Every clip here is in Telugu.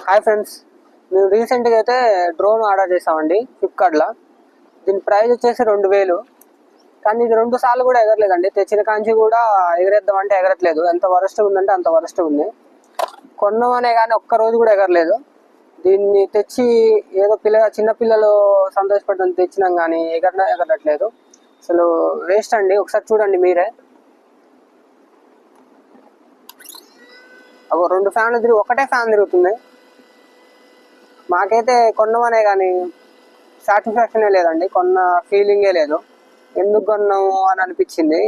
హాయ్ ఫ్రెండ్స్, మేము రీసెంట్గా అయితే డ్రోన్ ఆర్డర్ చేసామండి ఫ్లిప్కార్ట్లో. దీని ప్రైస్ వచ్చేసి 2000. కానీ ఇది 2 సార్లు కూడా ఎగరలేదండి. తెచ్చిన కాంచి కూడా ఎగరేద్దామంటే ఎగరట్లేదు. ఎంత వరస్ట్ ఉందంటే అంత వరస్ట్ ఉంది. కొన్నామనే కానీ ఒక్కరోజు కూడా ఎగరలేదు. దీన్ని తెచ్చి ఏదో చిన్నపిల్లలు సంతోషపడడానికి తెచ్చినాం కానీ ఎగరట్లేదు. అసలు వేస్ట్ అండి. ఒకసారి చూడండి మీరే. ఒక 2 ఫ్యాన్లు తిరిగి ఒకటే ఫ్యాన్ తిరుగుతుంది. మాకైతే కొన్నామనే కానీ సాటిస్ఫాక్షనే లేదండి. కొన్న ఫీలింగే లేదు. ఎందుకు కొన్నాము అని అనిపించింది.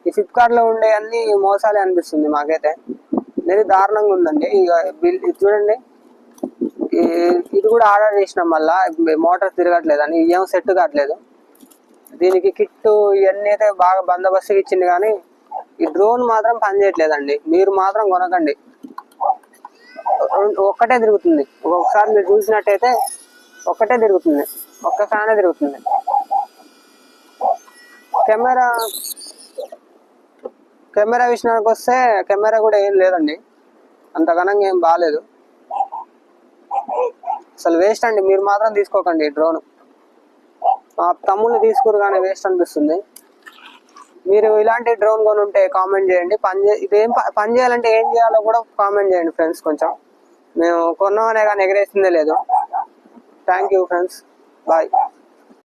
ఈ ఫ్లిప్కార్ట్లో ఉండే అన్ని మోసాలే అనిపిస్తుంది మాకైతే. ఇది దారుణంగా ఉందండి. ఇక ఇది చూడండి, ఇది కూడా ఆర్డర్ చేసినాం. మళ్ళీ మోటార్ తిరగట్లేదని ఏం సెట్ కావట్లేదు. దీనికి కిట్టు ఇవన్నీ అయితే బాగా బందోబస్తుగా ఇచ్చింది, కానీ ఈ డ్రోన్ మాత్రం పనిచేయట్లేదండి. మీరు మాత్రం కొనకండి. ఒక్కటే తిరుగుతుంది. ఒకసారి మీరు చూసినట్టయితే ఒక్కటే తిరుగుతుంది, ఒక్క ఫ్యానే తిరుగుతుంది. కెమెరా విషయానికి వస్తే కెమెరా కూడా ఏం లేదండి, అంత ఘనంగా ఏం బాగాలేదు. అసలు వేస్ట్ అండి. మీరు మాత్రం తీసుకోకండి ఈ డ్రోన్. మా తమ్ముళ్ళు తీసుకురు కానీ వేస్ట్ అనిపిస్తుంది. మీరు ఇలాంటి డ్రోన్ కొని ఉంటే కామెంట్ చేయండి. ఇదేం పని చేయాలంటే ఏం చేయాలో కూడా కామెంట్ చేయండి ఫ్రెండ్స్. కొంచెం మేము కొన్నామనే కానీ ఎగరేసిందే లేదు. Thank you friends, bye.